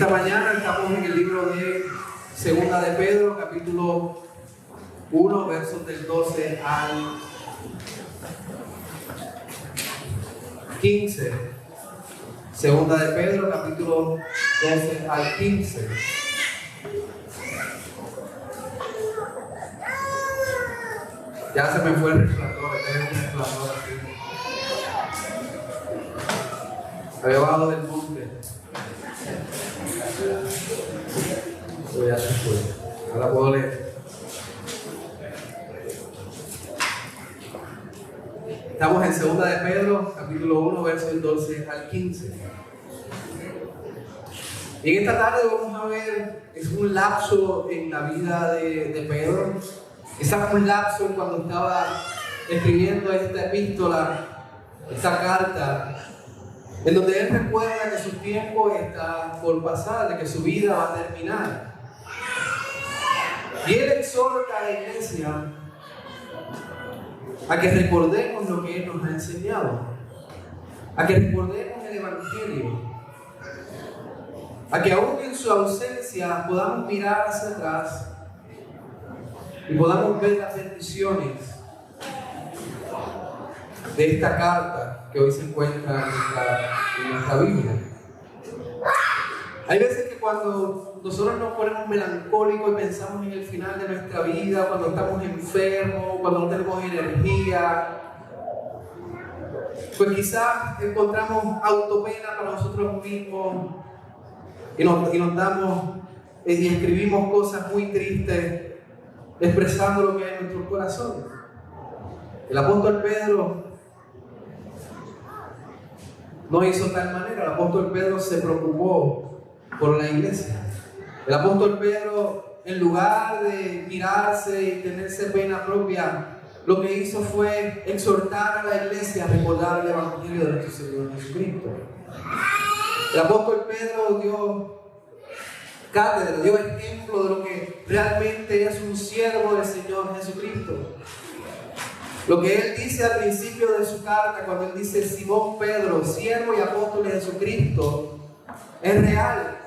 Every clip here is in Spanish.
Esta mañana estamos en el libro de Segunda de Pedro, capítulo 1, versos del 12 al 15. Segunda de Pedro, capítulo 12 al 15. Ya se me fue el resplandor, tengo un resplandor aquí. Había bajado del monte. Pero ya se fue. Ahora puedo leer. Estamos en Segunda de Pedro, capítulo 1, versos 12 al 15. Y en esta tarde vamos a ver, es un lapso en la vida de Pedro. Quizás un lapso cuando estaba escribiendo esta epístola, esta carta, en donde él recuerda que su tiempo está por pasar, de que su vida va a terminar. Y él exhorta a la iglesia a que recordemos lo que él nos ha enseñado, a que recordemos el Evangelio, a que aún en su ausencia podamos mirar hacia atrás y podamos ver las bendiciones de esta carta que hoy se encuentra en nuestra Biblia. Hay veces que cuando nosotros nos ponemos melancólicos y pensamos en el final de nuestra vida, cuando estamos enfermos, cuando no tenemos energía, pues quizás encontramos autopena para nosotros mismos y nos damos y escribimos cosas muy tristes, expresando lo que hay en nuestro corazón. El apóstol Pedro no hizo tal manera. El apóstol Pedro se preocupó por la iglesia. El apóstol Pedro, en lugar de mirarse y tenerse pena propia, lo que hizo fue exhortar a la iglesia a recordar el Evangelio de nuestro Señor Jesucristo. El apóstol Pedro dio cátedra, dio ejemplo de lo que realmente es un siervo del Señor Jesucristo. Lo que él dice al principio de su carta, cuando él dice Simón Pedro, siervo y apóstol de Jesucristo, es real.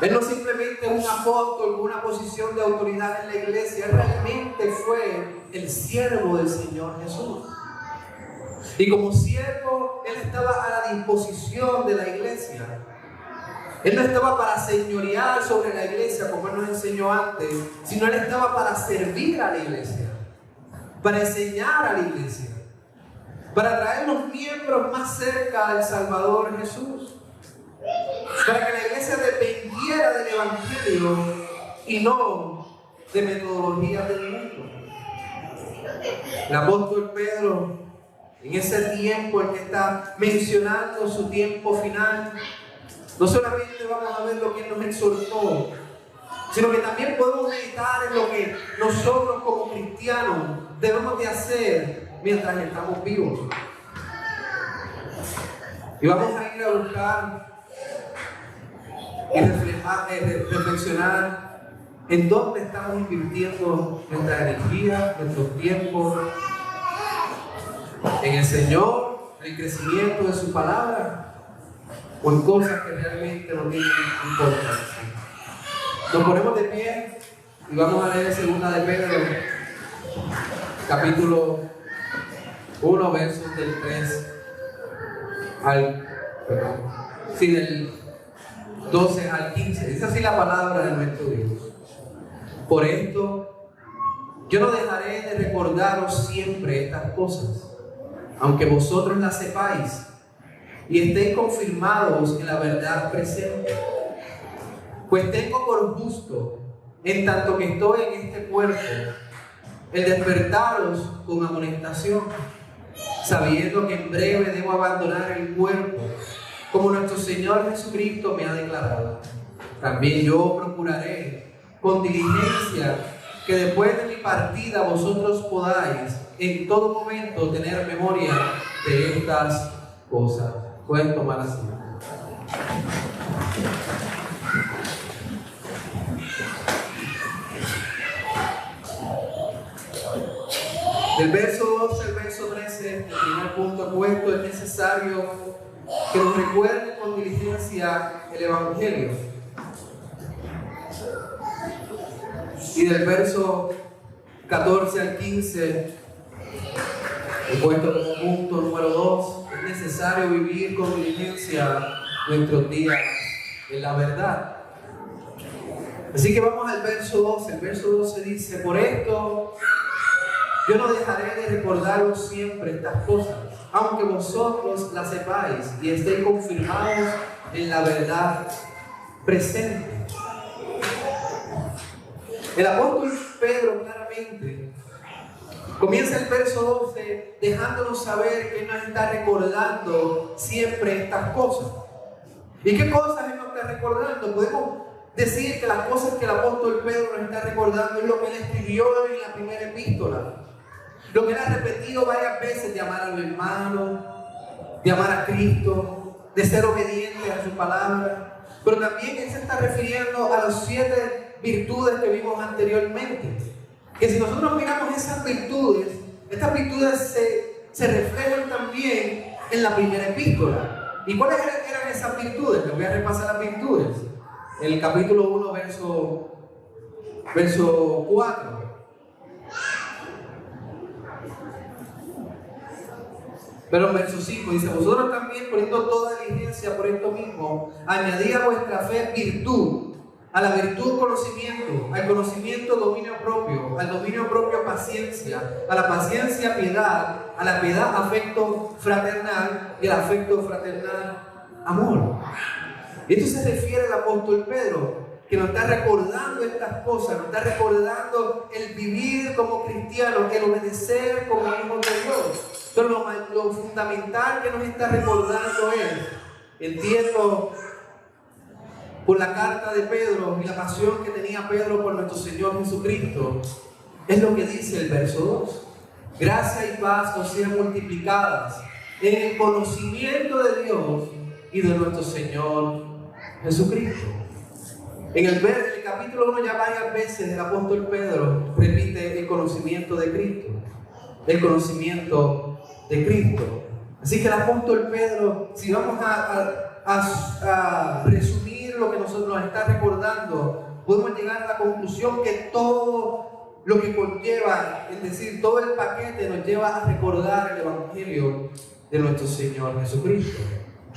Él no simplemente es un apóstol con una posición de autoridad en la iglesia, él realmente fue el siervo del Señor Jesús. Y como siervo, él estaba a la disposición de la iglesia. Él no estaba para señorear sobre la iglesia como él nos enseñó antes, sino él estaba para servir a la iglesia, para enseñar a la iglesia, para traer los miembros más cerca del Salvador Jesús, para que la iglesia dependiera del Evangelio y no de metodologías del mundo. El apóstol Pedro, en ese tiempo en que está mencionando su tiempo final, no solamente vamos a ver lo que él nos exhortó, sino que también podemos meditar en lo que nosotros como cristianos debemos de hacer mientras estamos vivos. Y vamos a ir a buscar y reflexionar en dónde estamos invirtiendo nuestra energía, nuestros tiempos, en el Señor, en el crecimiento de su palabra, o en cosas que realmente no tienen importancia. Nos ponemos de pie y vamos a leer Segunda de Pedro, capítulo 1, versos del 3 del 12 al 15. Dice así la palabra de nuestro Dios. Por esto, yo no dejaré de recordaros siempre estas cosas, aunque vosotros las sepáis y estéis confirmados en la verdad presente. Pues tengo por justo, en tanto que estoy en este cuerpo, el despertaros con amonestación, sabiendo que en breve debo abandonar el cuerpo, como nuestro Señor Jesucristo me ha declarado. También yo procuraré con diligencia que después de mi partida vosotros podáis en todo momento tener memoria de estas cosas. Pueden tomar asiento. Del verso 12 al verso 13, el primer punto puesto, es necesario que nos recuerde con diligencia el Evangelio. Y del verso 14 al 15, he puesto como punto número 2, es necesario vivir con diligencia nuestros días en la verdad. Así que vamos al verso 12. El verso 12 dice: por esto yo no dejaré de recordaros siempre estas cosas, aunque vosotros las sepáis y estéis confirmados en la verdad presente. El apóstol Pedro claramente comienza el verso 12 dejándonos saber que Él nos está recordando siempre estas cosas. ¿Y qué cosas Él nos está recordando? Podemos decir que las cosas que el apóstol Pedro nos está recordando es lo que Él escribió en la primera epístola. Lo que Él ha repetido varias veces, de amar al hermano, de amar a Cristo, de ser obediente a su palabra. Pero también Él se está refiriendo a las 7 virtudes que vimos anteriormente. Que si nosotros miramos esas virtudes, estas virtudes se reflejan también en la primera epístola. ¿Y cuáles eran esas virtudes? Les voy a repasar las virtudes. En el capítulo 1, verso 4. Pero en verso 5 dice: vosotros también, poniendo toda diligencia por esto mismo, añadid a vuestra fe virtud, a la virtud conocimiento, al conocimiento dominio propio, al dominio propio paciencia, a la paciencia piedad, a la piedad afecto fraternal y al afecto fraternal amor. Y esto se refiere al apóstol Pedro, que nos está recordando estas cosas, nos está recordando el vivir como cristianos, el obedecer como hijos de Dios. Pero lo fundamental que nos está recordando es, entiendo por la carta de Pedro y la pasión que tenía Pedro por nuestro Señor Jesucristo, es lo que dice el verso 2. Gracia y paz os sean multiplicadas en el conocimiento de Dios y de nuestro Señor Jesucristo. En el capítulo 1 ya varias veces el apóstol Pedro repite el conocimiento de Cristo. El conocimiento de Cristo. Así que el apóstol Pedro, si vamos a resumir lo que nosotros nos está recordando, podemos llegar a la conclusión que todo lo que conlleva, es decir, todo el paquete nos lleva a recordar el Evangelio de nuestro Señor Jesucristo.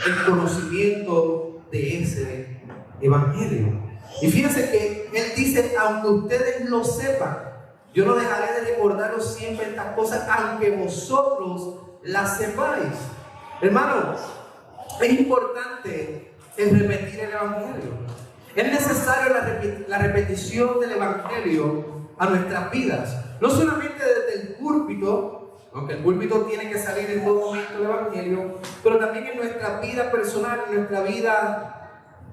El conocimiento de ese Evangelio. Y fíjense que Él dice: aunque ustedes lo sepan, yo no dejaré de recordaros siempre estas cosas, aunque vosotros las sepáis. Hermanos, es importante el repetir el Evangelio. Es necesario la repetición del Evangelio a nuestras vidas. No solamente desde el púlpito, aunque el púlpito tiene que salir en todo momento el Evangelio, pero también en nuestra vida personal, en nuestra vida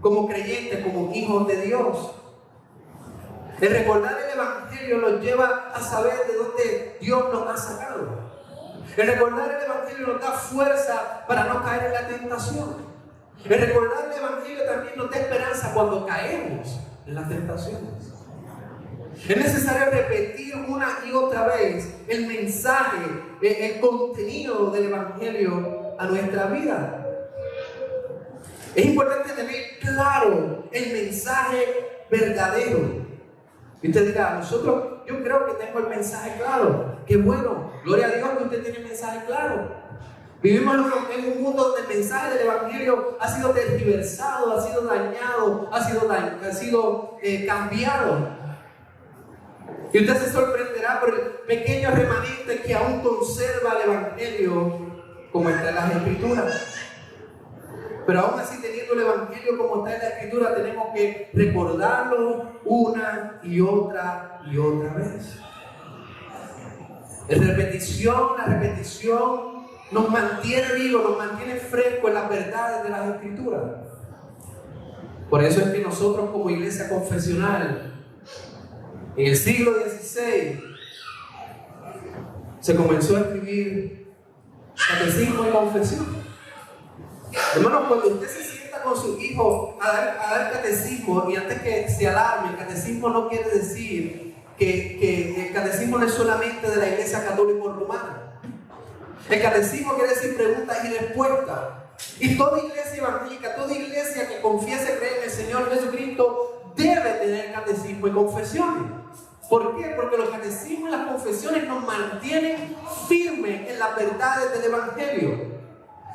como creyentes, como hijos de Dios. El recordar el Evangelio nos lleva a saber de dónde Dios nos ha sacado. El recordar el Evangelio nos da fuerza para no caer en la tentación. El recordar el Evangelio también nos da esperanza cuando caemos en las tentaciones. Es necesario repetir una y otra vez el mensaje, el contenido del Evangelio a nuestra vida. Es importante tener claro el mensaje verdadero. Y usted dirá: yo creo que tengo el mensaje claro. Qué bueno, gloria a Dios que usted tiene el mensaje claro. Vivimos en un mundo donde el mensaje del Evangelio ha sido tergiversado, ha sido dañado, ha sido cambiado. Y usted se sorprenderá por el pequeño remanente que aún conserva el Evangelio como está en las Escrituras. Pero aún así, teniendo el Evangelio como está en la Escritura, tenemos que recordarlo una y otra vez. La repetición nos mantiene vivos, nos mantiene frescos en las verdades de las Escrituras. Por eso es que nosotros, como iglesia confesional, en el siglo XVI se comenzó a escribir catecismo y confesión. Hermanos, cuando usted se sienta con su hijo a dar catecismo, y antes que se alarme, el catecismo no quiere decir que el catecismo no es solamente de la Iglesia Católica Romana. El catecismo quiere decir preguntas y respuestas. Y toda iglesia evangélica, toda iglesia que confiese creer en el Señor Jesucristo debe tener catecismo y confesiones. ¿Por qué? Porque los catecismos y las confesiones nos mantienen firmes en las verdades del Evangelio.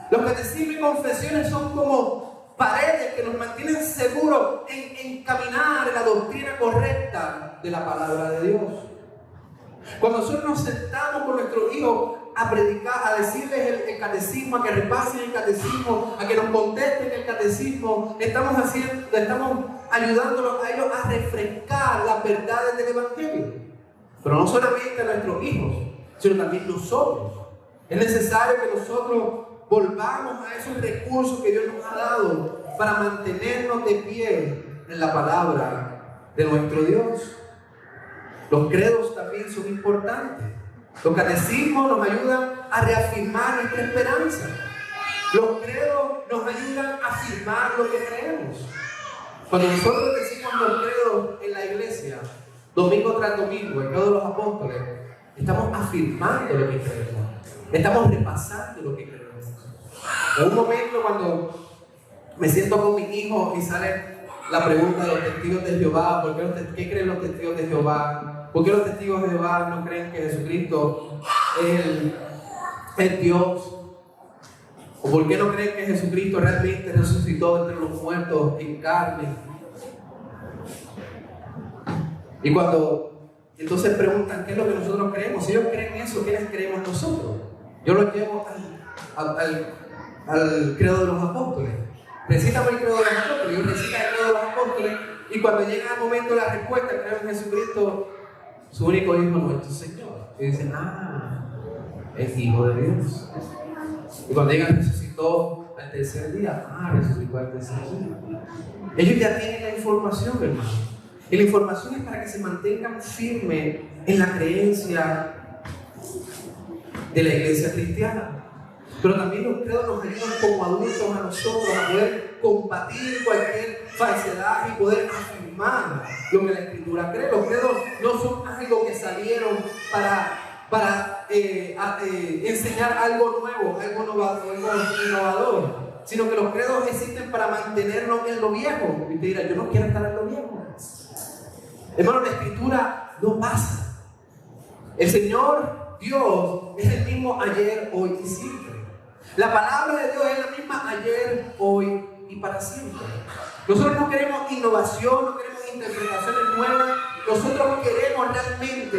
Los catecismos y confesiones son como paredes que nos mantienen seguros en caminar en la doctrina correcta de la palabra de Dios. Cuando nosotros nos sentamos con nuestros hijos a predicar, a decirles el catecismo, a que repasen el catecismo, a que nos contesten el catecismo, estamos ayudándolos a ellos a refrescar las verdades del Evangelio. Pero no solamente a nuestros hijos, sino también nosotros. Es necesario que nosotros volvamos a esos recursos que Dios nos ha dado para mantenernos de pie en la palabra de nuestro Dios. Los credos también son importantes. Los catecismos nos ayudan a reafirmar nuestra esperanza. Los credos nos ayudan a afirmar lo que creemos. Cuando nosotros decimos los credos en la iglesia, domingo tras domingo, el credo de los apóstoles, estamos afirmando lo que creemos. Estamos repasando lo que creemos. En un momento cuando me siento con mi hijo y sale la pregunta de los testigos de Jehová, ¿qué creen los testigos de Jehová? ¿Por qué los testigos de Jehová no creen que Jesucristo es Dios? ¿O por qué no creen que Jesucristo realmente resucitó entre los muertos en carne? Y entonces preguntan qué es lo que nosotros creemos. Si ellos creen eso, ¿qué les creemos nosotros? Yo los llevo al credo de los apóstoles. Recítame el credo de los apóstoles. Yo recito el credo de los apóstoles. Y cuando llega el momento de la respuesta, creo en Jesucristo, su único hijo, nuestro Señor. Y dicen, es hijo de Dios. Y cuando llega, resucitó al tercer día. Resucitó al tercer día. Ellos ya tienen la información, hermano. Y la información es para que se mantengan firmes en la creencia de la iglesia cristiana. Pero también los credos nos ayudan como adultos a nosotros a poder combatir cualquier falsedad y poder afirmar lo que la Escritura cree. Los credos no son algo que salieron para enseñar algo nuevo, algo innovador, sino que los credos existen para mantenernos en lo viejo. Y te dirá, yo no quiero estar en lo viejo. Hermano, la Escritura no pasa. El Señor Dios es el mismo ayer, hoy y siempre. La palabra de Dios es la misma ayer, hoy y para siempre. Nosotros no queremos innovación, no queremos interpretaciones nuevas. Nosotros queremos realmente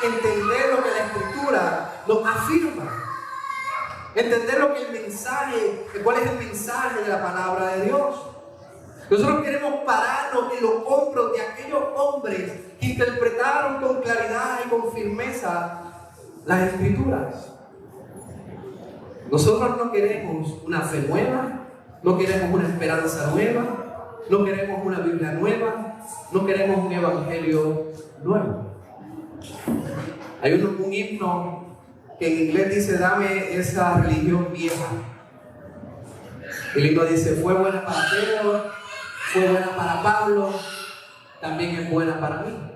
entender lo que la Escritura nos afirma. Entender lo que cuál es el mensaje de la palabra de Dios. Nosotros queremos pararnos en los hombros de aquellos hombres que interpretaron con claridad y con firmeza las Escrituras. Nosotros no queremos una fe nueva, no queremos una esperanza nueva, no queremos una Biblia nueva, no queremos un evangelio nuevo. Hay un himno que en inglés dice, dame esa religión vieja. El himno dice, fue buena para Pedro, fue buena para Pablo, también es buena para mí.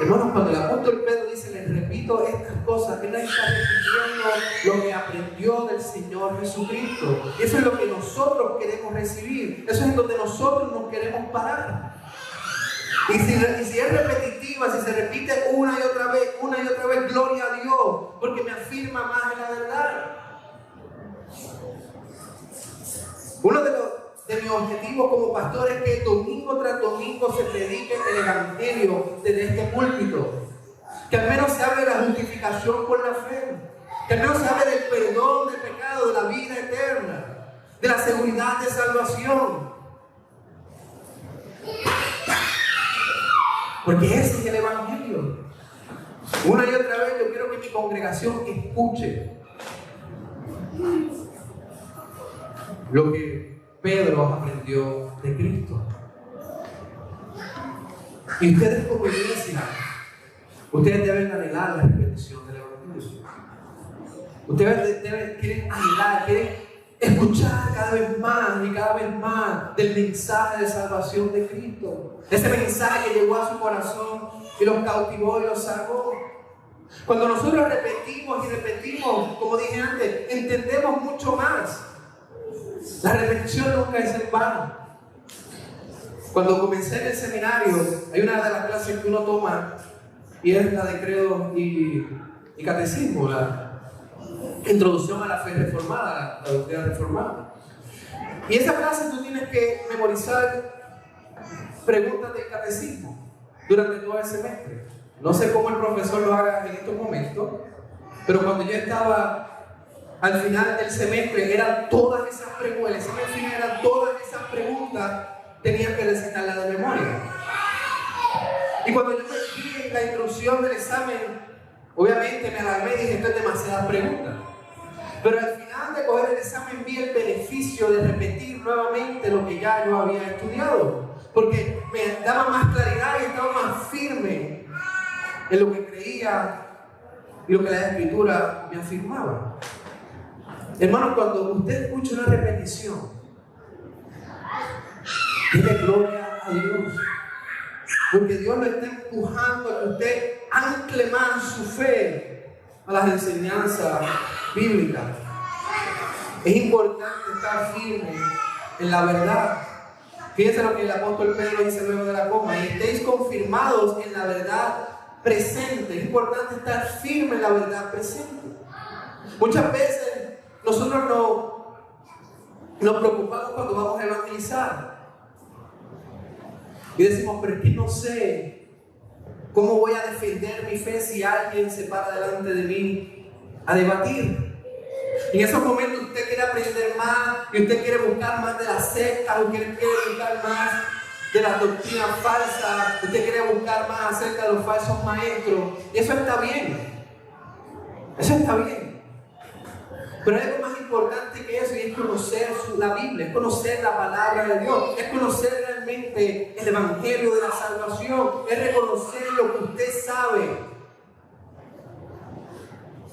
Hermanos, cuando el apóstol Pedro dice, les repito estas cosas, él está repitiendo lo que aprendió del Señor Jesucristo. Eso es lo que nosotros queremos recibir. Eso es donde nosotros nos queremos parar. Y si es repetitiva, si se repite una y otra vez, gloria a Dios, porque me afirma más en la verdad. Uno de mis objetivos como pastor es que domingo tras domingo se predique el evangelio desde este púlpito. Que al menos se hable de la justificación por la fe. Que al menos se hable del perdón del pecado, de la vida eterna, de la seguridad de salvación. Porque ese es el evangelio. Una y otra vez yo quiero que mi congregación escuche lo que Pedro aprendió de Cristo. Y ustedes como iglesia, ustedes deben anhelar la repetición del evangelio. Ustedes quieren anhelar, quieren escuchar cada vez más y cada vez más del mensaje de salvación de Cristo. Ese mensaje que llegó a su corazón y los cautivó y los salvó. Cuando nosotros repetimos y repetimos, como dije antes, entendemos mucho más. La repetición nunca es en vano. Cuando comencé en el seminario, hay una de las clases que uno toma y es la de credo y catecismo, la introducción a la fe reformada, la doctrina reformada. Y esa clase tú tienes que memorizar preguntas del catecismo durante todo el semestre. No sé cómo el profesor lo haga en estos momentos, pero cuando yo estaba al final del semestre, eran todas esas preguntas, el examen final eran todas esas preguntas, tenía que recitarlas de memoria. Y cuando yo me vi en la introducción del examen, obviamente me alarmé y dije, esto es demasiadas preguntas. Pero al final de coger el examen vi el beneficio de repetir nuevamente lo que ya yo había estudiado, porque me daba más claridad y estaba más firme en lo que creía y lo que la Escritura me afirmaba. Hermanos, cuando usted escucha una repetición, dele gloria a Dios, porque Dios lo está empujando a que usted ancle más su fe a las enseñanzas bíblicas. Es importante estar firme en la verdad. Fíjense lo que el apóstol Pedro dice luego de la coma: y estéis confirmados en la verdad presente. Es importante estar firme en la verdad presente. Muchas veces nosotros nos preocupamos cuando vamos a evangelizar y decimos, pero es que no sé cómo voy a defender mi fe si alguien se para delante de mí a debatir. En esos momentos usted quiere aprender más y usted quiere buscar más de la secta, usted quiere buscar más de las doctrinas falsas, usted quiere buscar más acerca de los falsos maestros. Y eso está bien. Eso está bien. Pero hay algo más importante que eso, y es conocer la Biblia, es conocer la palabra de Dios, es conocer realmente el evangelio de la salvación, es reconocer lo que usted sabe,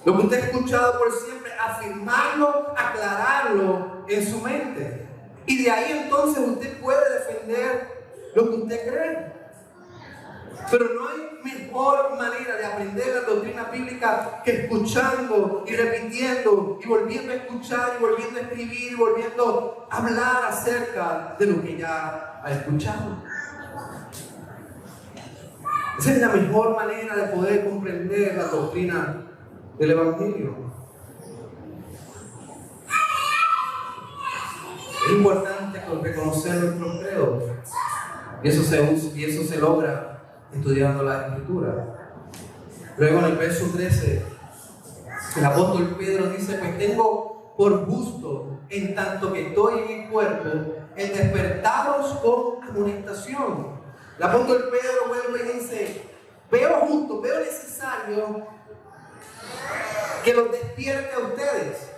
lo que usted ha escuchado por siempre, afirmarlo, aclararlo en su mente. Y de ahí entonces usted puede defender lo que usted cree. Pero no hay mejor manera de aprender la doctrina bíblica que escuchando y repitiendo y volviendo a escuchar y volviendo a escribir y volviendo a hablar acerca de lo que ya ha escuchado. Esa es la mejor manera de poder comprender la doctrina del Evangelio. Es importante reconocer nuestros credos y eso se logra estudiando la Escritura. Luego en el verso 13, el apóstol Pedro dice: pues tengo por justo, en tanto que estoy en el cuerpo, el despertaros con amonestación. El apóstol Pedro vuelve y dice: veo justo, veo necesario que los despierte a ustedes.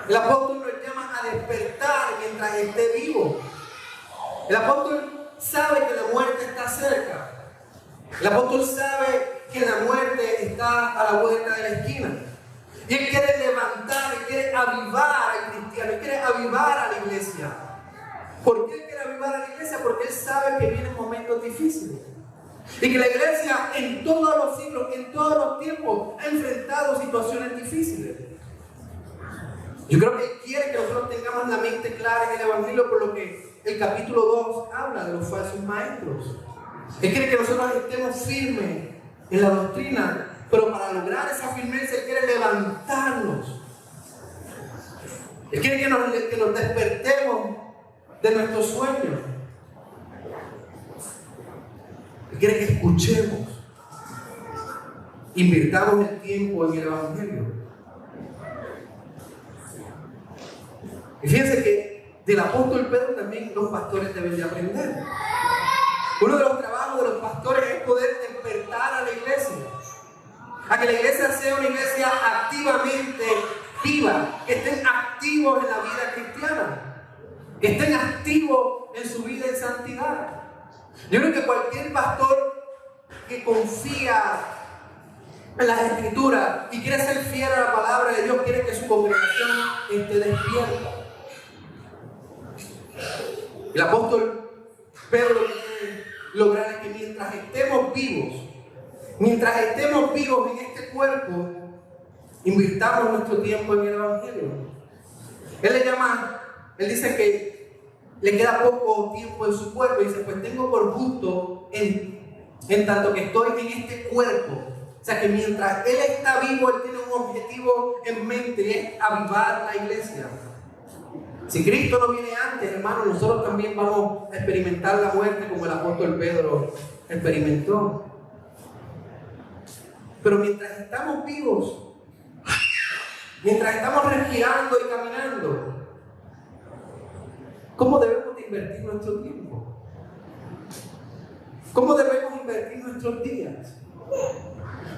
El apóstol nos llama a despertar mientras esté vivo. El apóstol sabe que la muerte está cerca. El apóstol sabe que la muerte está a la vuelta de la esquina. Y él quiere levantar, él quiere avivar al cristiano, él quiere avivar a la iglesia. ¿Por qué él quiere avivar a la iglesia? Porque él sabe que vienen momentos difíciles. Y que la iglesia en todos los siglos, en todos los tiempos, ha enfrentado situaciones difíciles. Yo creo que él quiere que nosotros tengamos la mente clara en el Evangelio, por lo que el capítulo 2 habla de los falsos maestros. Él quiere que nosotros estemos firmes en la doctrina, pero para lograr esa firmeza, Él quiere levantarnos. Él quiere que nos despertemos de nuestros sueños. Él quiere que escuchemos, invirtamos el tiempo en el Evangelio. Y fíjense que del apóstol Pedro también los pastores deben de aprender. Uno de los trabajos de los pastores es poder despertar a la iglesia, a que la iglesia sea una iglesia activamente viva, que estén activos en la vida cristiana, que estén activos en su vida en santidad. Yo creo que cualquier pastor que confía en las Escrituras y quiere ser fiel a la palabra de Dios, quiere que su congregación esté despierta. El apóstol Pedro quiere lograr que mientras estemos vivos en este cuerpo, invirtamos nuestro tiempo en el Evangelio. Él le llama él dice que le queda poco tiempo en su cuerpo y dice, pues tengo por gusto en tanto que estoy en este cuerpo. O sea que mientras él está vivo, él tiene un objetivo en mente y es avivar la iglesia. Si Cristo no viene antes, hermanos, nosotros también vamos a experimentar la muerte como el apóstol Pedro experimentó. Pero mientras estamos vivos, mientras estamos respirando y caminando, ¿cómo debemos de invertir nuestro tiempo? ¿Cómo debemos invertir nuestros días?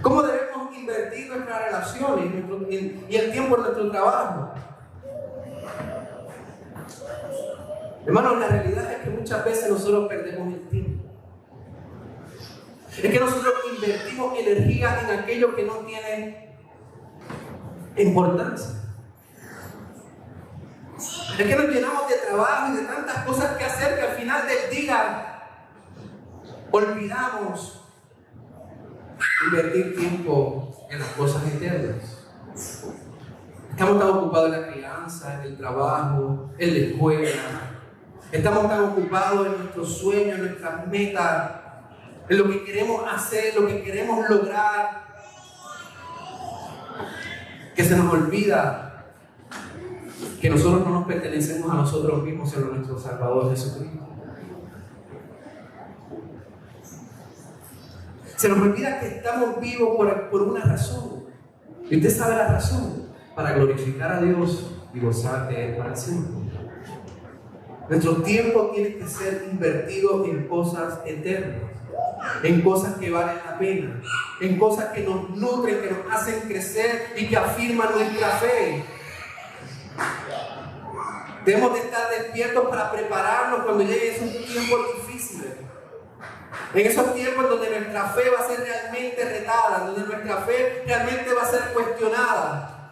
¿Cómo debemos invertir nuestras relaciones y el tiempo en nuestro trabajo? Hermanos, la realidad es que muchas veces nosotros perdemos el tiempo. Es que nosotros invertimos energía en aquello que no tiene importancia. Es que nos llenamos de trabajo y de tantas cosas que hacer que al final del día olvidamos invertir tiempo en las cosas eternas. Estamos tan ocupados en la crianza, en el trabajo, en la escuela. Estamos tan ocupados en nuestros sueños, en nuestras metas, en lo que queremos hacer, lo que queremos lograr, que se nos olvida que nosotros no nos pertenecemos a nosotros mismos, sino a nuestro Salvador Jesucristo. Se nos olvida que estamos vivos por una razón. Y usted sabe la razón: para glorificar a Dios y gozar de Él para siempre. Nuestro tiempo tiene que ser invertido en cosas eternas, en cosas que valen la pena, en cosas que nos nutren, que nos hacen crecer y que afirman nuestra fe. Debemos de estar despiertos para prepararnos cuando lleguen esos tiempos difíciles. En esos tiempos donde nuestra fe va a ser realmente retada, donde nuestra fe realmente va a ser cuestionada.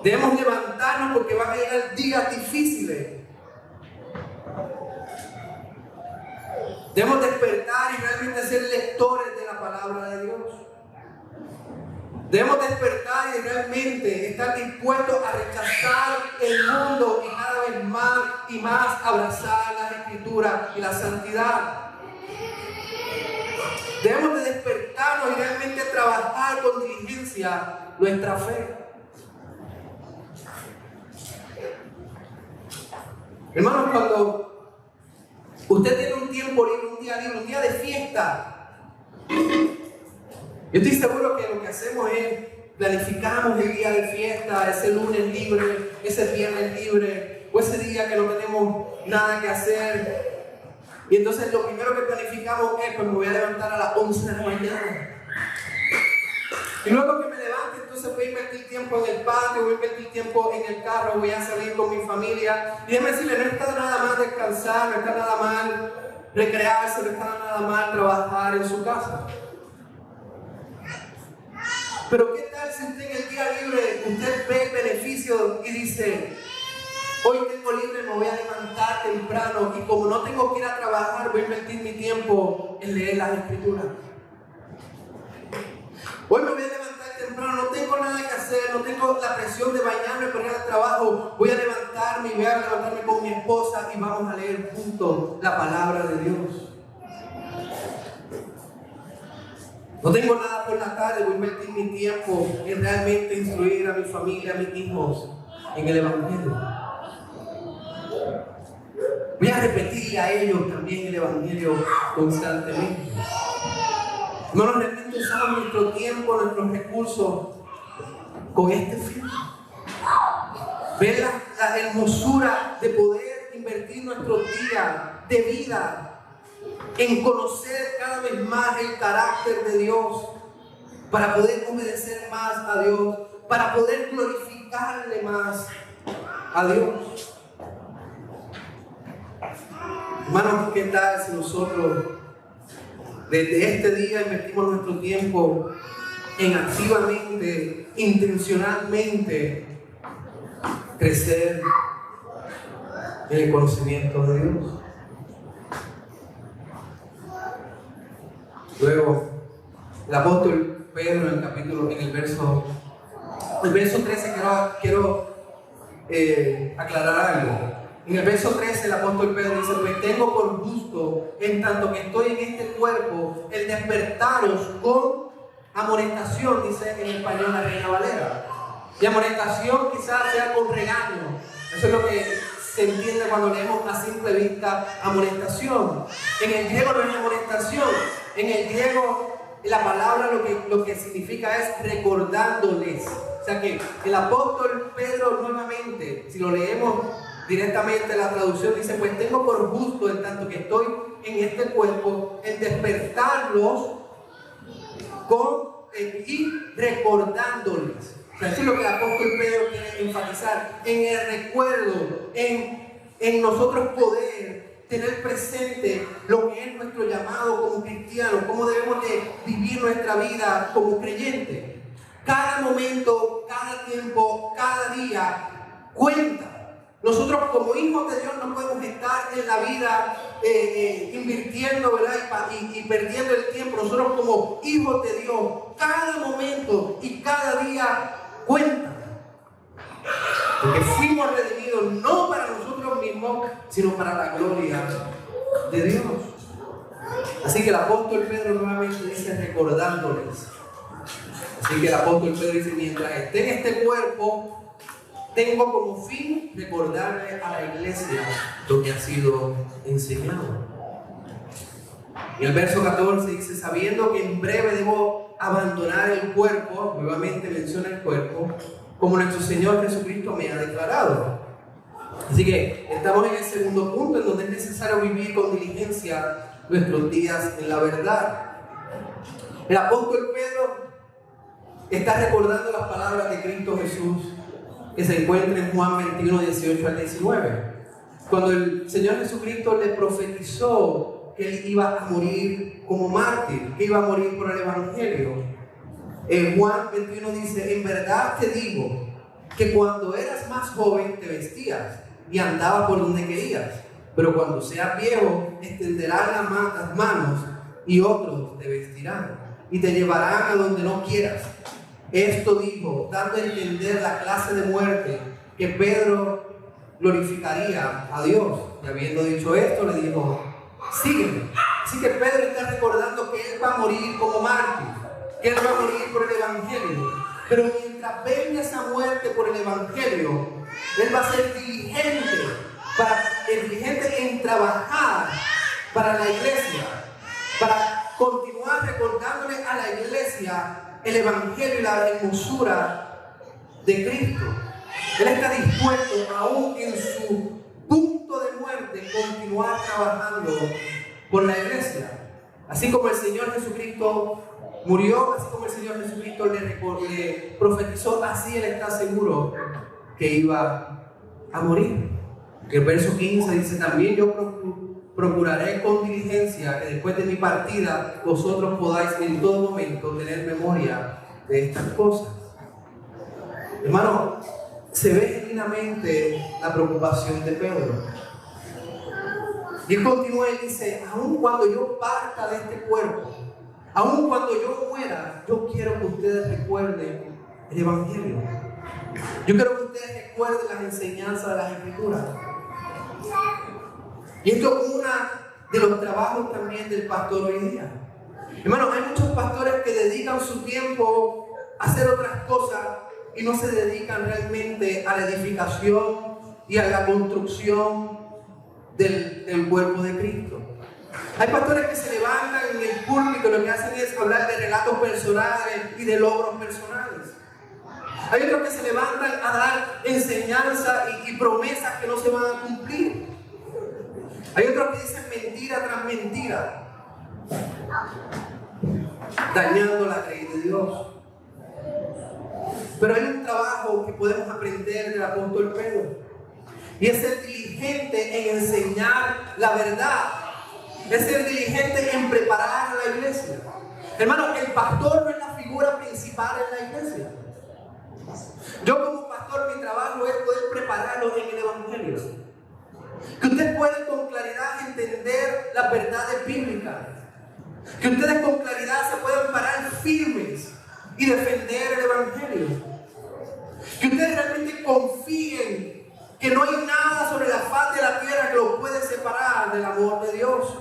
Debemos levantarnos porque van a llegar días difíciles. Debemos despertar y realmente ser lectores de la palabra de Dios. Debemos despertar y realmente estar dispuestos a rechazar el mundo y cada vez más y más abrazar la Escritura y la santidad. Debemos de despertarnos y realmente trabajar con diligencia nuestra fe. Hermanos, cuando usted tiene un tiempo libre, un día de fiesta, yo estoy seguro que lo que hacemos es planificamos el día de fiesta, ese lunes libre, ese viernes libre, o ese día que no tenemos nada que hacer. Y entonces lo primero que planificamos es, pues me voy a levantar a las 11 de la mañana. Y luego que me levante, entonces voy a invertir tiempo en el patio, voy a invertir tiempo en el carro, voy a salir con mi familia. Y déjeme decirle, no está nada mal descansar, no está nada mal recrearse, no está nada mal trabajar en su casa. Pero ¿qué tal si usted en el día libre, usted ve el beneficio y dice, hoy tengo libre, me voy a levantar temprano y como no tengo que ir a trabajar, voy a invertir mi tiempo en leer las Escrituras? Hoy me voy a levantar temprano, no tengo nada que hacer, no tengo la presión de bañarme para ir al trabajo. Voy a levantarme y voy a levantarme con mi esposa y vamos a leer juntos la palabra de Dios. No tengo nada por la tarde, voy a invertir mi tiempo en realmente instruir a mi familia, a mis hijos en el Evangelio. Voy a repetirle a ellos también el Evangelio constantemente. No nos realmente usamos nuestro tiempo, nuestros recursos con este fin. Ver la hermosura de poder invertir nuestros días de vida en conocer cada vez más el carácter de Dios, para poder obedecer más a Dios, para poder glorificarle más a Dios. Hermanos, ¿qué tal si nosotros desde este día invertimos nuestro tiempo en activamente, intencionalmente crecer en el conocimiento de Dios? Luego, el apóstol Pedro en el verso 13, quiero aclarar algo. En el verso 13 el apóstol Pedro dice: pues tengo por justo, en tanto que estoy en este cuerpo, el despertaros con amonestación, dice en español la Reina Valera. Y amonestación quizás sea con regaño. Eso es lo que se entiende cuando leemos a simple vista amonestación. En el griego no es amonestación. En el griego la palabra lo que significa es recordándoles. O sea que el apóstol Pedro nuevamente, si lo leemos directamente la traducción, dice: pues tengo por justo, en tanto que estoy en este cuerpo, el despertarlos y recordándoles. O sea, eso es lo que el apóstol Pedro quiere enfatizar, en el recuerdo, en nosotros poder tener presente lo que es nuestro llamado como cristianos, cómo debemos de vivir nuestra vida como creyentes. Cada momento, cada tiempo, cada día cuenta. Nosotros como hijos de Dios no podemos estar en la vida invirtiendo, ¿verdad? Y perdiendo el tiempo. Nosotros como hijos de Dios, cada momento y cada día cuenta. Porque fuimos redimidos no para nosotros mismos, sino para la gloria de Dios. Así que el apóstol Pedro nuevamente dice: recordándoles. Así que el apóstol Pedro dice: mientras esté en este cuerpo, tengo como fin recordarle a la iglesia lo que ha sido enseñado. Y el verso 14 dice: sabiendo que en breve debo abandonar el cuerpo, nuevamente menciona el cuerpo, como nuestro Señor Jesucristo me ha declarado. Así que estamos en el segundo punto, en donde es necesario vivir con diligencia nuestros días en la verdad. El apóstol Pedro está recordando las palabras de Cristo Jesús que se encuentran en Juan 21, 18 al 19. Cuando el Señor Jesucristo le profetizó que Él iba a morir como mártir, que iba a morir por el Evangelio. En Juan 21 dice: en verdad te digo que cuando eras más joven te vestías y andabas por donde querías, pero cuando seas viejo extenderás las manos y otros te vestirán y te llevarán a donde no quieras. Esto dijo, dando a entender la clase de muerte que Pedro glorificaría a Dios. Y habiendo dicho esto, le dijo: sígueme. Así que Pedro está recordando que él va a morir como mártir, que él va a morir por el Evangelio. Pero mientras venga esa muerte por el Evangelio, él va a ser diligente en trabajar para la iglesia, para continuar recordándole a la iglesia el Evangelio y la hermosura de Cristo. Él está dispuesto, aún en su punto de muerte, continuar trabajando por la iglesia. Así como el Señor Jesucristo murió, así como el Señor Jesucristo le profetizó, así Él está seguro que iba a morir. El verso 15 dice: también yo procuraré con diligencia que después de mi partida vosotros podáis en todo momento tener memoria de estas cosas. Hermano, se ve genuinamente la preocupación de Pedro. Y él continúa y dice: aun cuando yo parta de este cuerpo, aun cuando yo muera, yo quiero que ustedes recuerden el Evangelio. Yo quiero que ustedes recuerden las enseñanzas de las Escrituras. Y esto es uno de los trabajos también del pastor hoy día. Hermanos, hay muchos pastores que dedican su tiempo a hacer otras cosas y no se dedican realmente a la edificación y a la construcción del cuerpo de Cristo. Hay pastores que se levantan en el púlpito y lo que hacen es hablar de relatos personales y de logros personales. Hay otros que se levantan a dar enseñanza y promesas que no se van a cumplir. Hay otros que dicen mentira tras mentira, dañando la ley de Dios. Pero hay un trabajo que podemos aprender del apóstol Pedro, y es ser diligente en enseñar la verdad, es ser diligente en preparar a la iglesia. Hermano, el pastor no es la figura principal en la iglesia. Yo como pastor, mi trabajo es poder prepararlos en el Evangelio. Que ustedes puedan con claridad entender las verdades bíblicas. Que ustedes con claridad se puedan parar firmes y defender el Evangelio. Que ustedes realmente confíen que no hay nada sobre la faz de la tierra que lo puede separar del amor de Dios.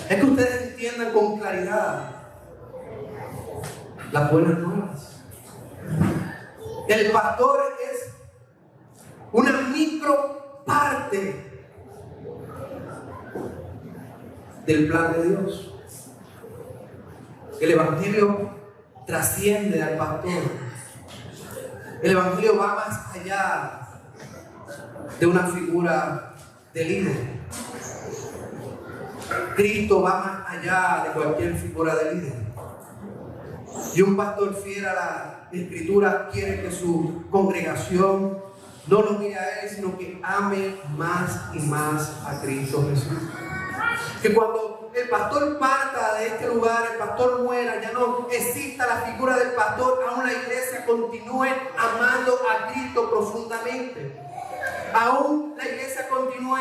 Es que ustedes entiendan con claridad las buenas nuevas. El pastor es una micro parte del plan de Dios. El evangelio trasciende al pastor. El evangelio va más allá de una figura de líder. Cristo va más allá de cualquier figura de líder. Y un pastor fiel a la Escritura quiere que su congregación no lo mire a él, sino que ame más y más a Cristo Jesús. Que cuando el pastor parta de este lugar, el pastor muera, ya no exista la figura del pastor, aún la iglesia continúe amando a Cristo profundamente. Aún la iglesia continúe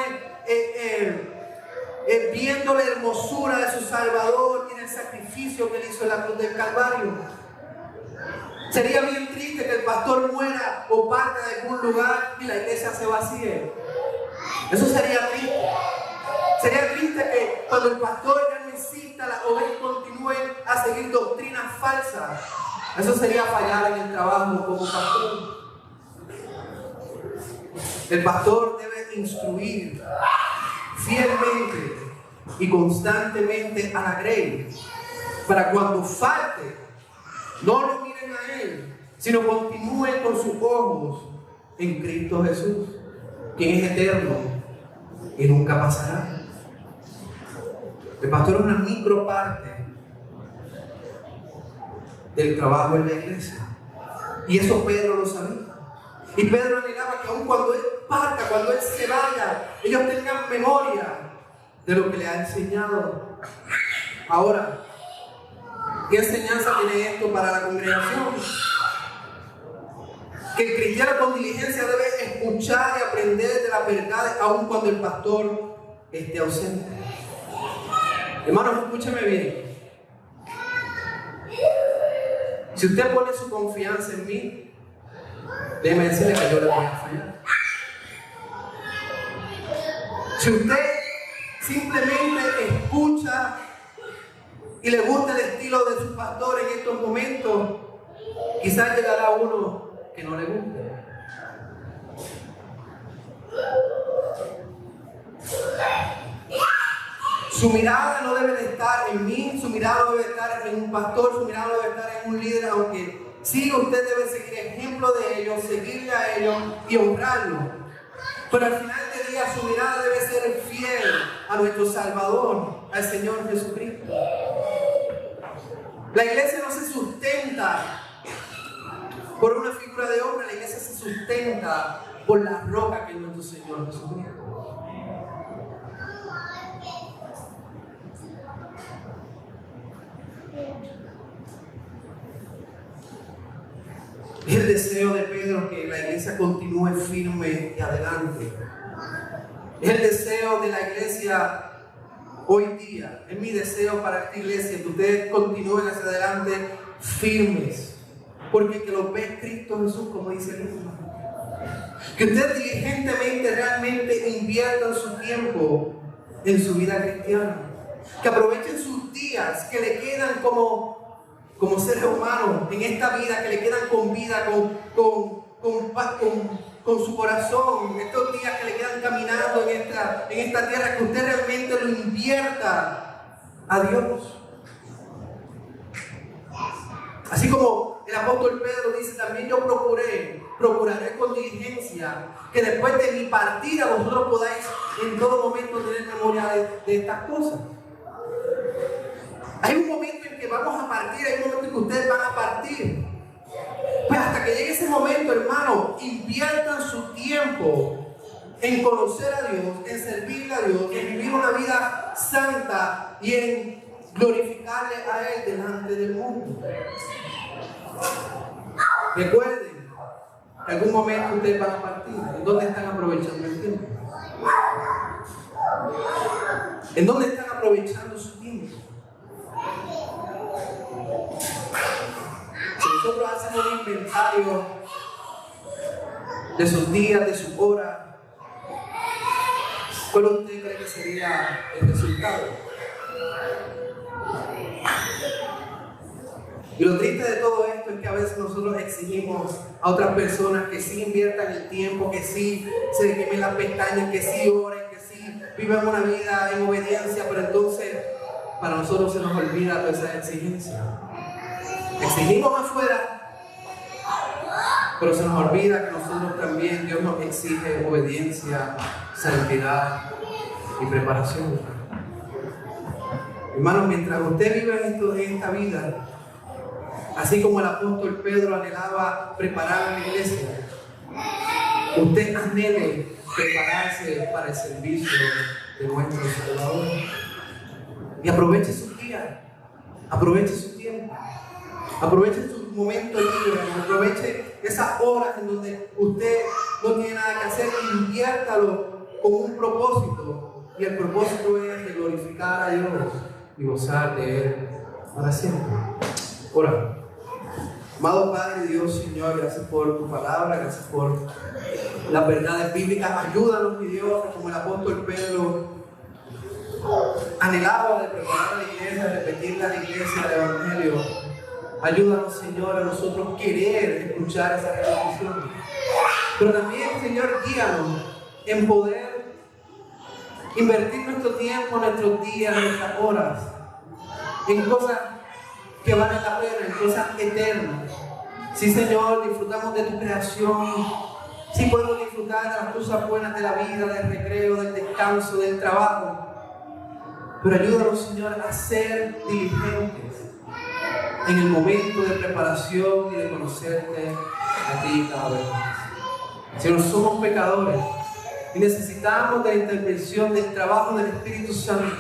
viendo la hermosura de su Salvador y en el sacrificio que él hizo en la cruz del Calvario. Sería bien triste que el pastor muera o parta de algún lugar y la iglesia se vacíe. Eso sería triste. Sería triste que cuando el pastor ya no exista, las ovejas continúen a seguir doctrinas falsas. Eso sería fallar en el trabajo como pastor. El pastor debe instruir fielmente y constantemente a la grey, para cuando falte, no lo miren a él, sino continúen con sus ojos en Cristo Jesús, quien es eterno y nunca pasará. El pastor es una microparte del trabajo en la iglesia, y eso Pedro lo sabía. Y Pedro anhelaba que aun cuando él parta, cuando él se vaya, ellos tengan memoria de lo que le ha enseñado. Ahora, ¿qué enseñanza tiene esto para la congregación? Que el cristiano con diligencia debe escuchar y aprender de las verdades aun cuando el pastor esté ausente. Hermanos, escúcheme bien. Si usted pone su confianza en mí, déjeme decirle que yo le voy a fallar. Si usted simplemente escucha y le gusta el estilo de su pastor en estos momentos, quizás llegará uno que no le guste. Su mirada no debe de estar en mí, su mirada debe estar en un pastor, su mirada debe estar en un líder, aunque sí usted debe seguir ejemplo de ellos, seguirle a ellos y honrarlo. Pero al final del día su mirada debe ser fiel a nuestro Salvador, al Señor Jesucristo. La iglesia no se sustenta por una figura de hombre, la iglesia se sustenta por la roca que es nuestro Señor Jesucristo. Es el deseo de Pedro que la iglesia continúe firme y adelante. Es el deseo de la iglesia hoy día. Es mi deseo para esta iglesia que ustedes continúen hacia adelante firmes. Porque que los ve Cristo Jesús, como dice el mismo. Que ustedes diligentemente realmente inviertan su tiempo en su vida cristiana. Que aprovechen sus días que le quedan como seres humanos en esta vida, que le quedan con vida, con su corazón, estos días que le quedan caminando en esta tierra, que usted realmente lo invierta a Dios. Así como el apóstol Pedro dice, también yo procuraré con diligencia que después de mi partida vosotros podáis en todo momento tener memoria de estas cosas. Hay un momento en que vamos a partir, hay un momento en que ustedes van a partir. Pues hasta que llegue ese momento, hermano, inviertan su tiempo en conocer a Dios, en servirle a Dios, en vivir una vida santa y en glorificarle a Él delante del mundo. Recuerden que en algún momento ustedes van a partir. ¿En dónde están aprovechando el tiempo? ¿En dónde están aprovechando su tiempo? Si nosotros hacemos un inventario de sus días, de sus horas, ¿cuál usted cree que sería el resultado? Y lo triste de todo esto es que a veces nosotros exigimos a otras personas que sí inviertan el tiempo, que sí se quemen las pestañas, que sí oren, que sí vivan una vida en obediencia, pero entonces para nosotros se nos olvida toda esa exigencia. Exigimos afuera, pero se nos olvida que nosotros también, Dios nos exige obediencia, santidad y preparación. Hermanos, mientras usted vive en esta vida, así como el apóstol Pedro anhelaba preparar a la iglesia, usted anhele prepararse para el servicio de nuestro Salvador. Y aproveche sus días, aproveche su tiempo, aproveche sus momentos libres, aproveche esas horas en donde usted no tiene nada que hacer, inviértalo con un propósito. Y el propósito es de glorificar a Dios y gozar de Él para siempre. Ora. Amado Padre Dios, Señor, gracias por tu palabra, gracias por las verdades bíblicas. Ayúdanos, mi Dios, como el apóstol Pedro anhelaba de preparar a la iglesia, de repetirle a la iglesia el Evangelio. Ayúdanos, Señor, a nosotros querer escuchar esa repetición. Pero también, Señor, guíanos en poder invertir nuestro tiempo, nuestros días, nuestras horas en cosas que valen la pena, en cosas eternas. Sí, Señor, disfrutamos de tu creación. Sí podemos disfrutar de las cosas buenas de la vida, del recreo, del descanso, del trabajo. Pero ayúdanos, Señor, a ser diligentes en el momento de preparación y de conocerte a ti cada vez más. Señor, somos pecadores y necesitamos de la intervención, del trabajo del Espíritu Santo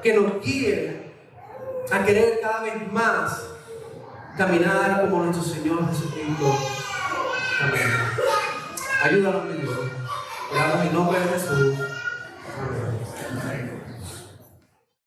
que nos guíe a querer cada vez más caminar como nuestro Señor Jesucristo camina. Ayúdanos, mi Dios. Oramos en nombre de Jesús. Amén.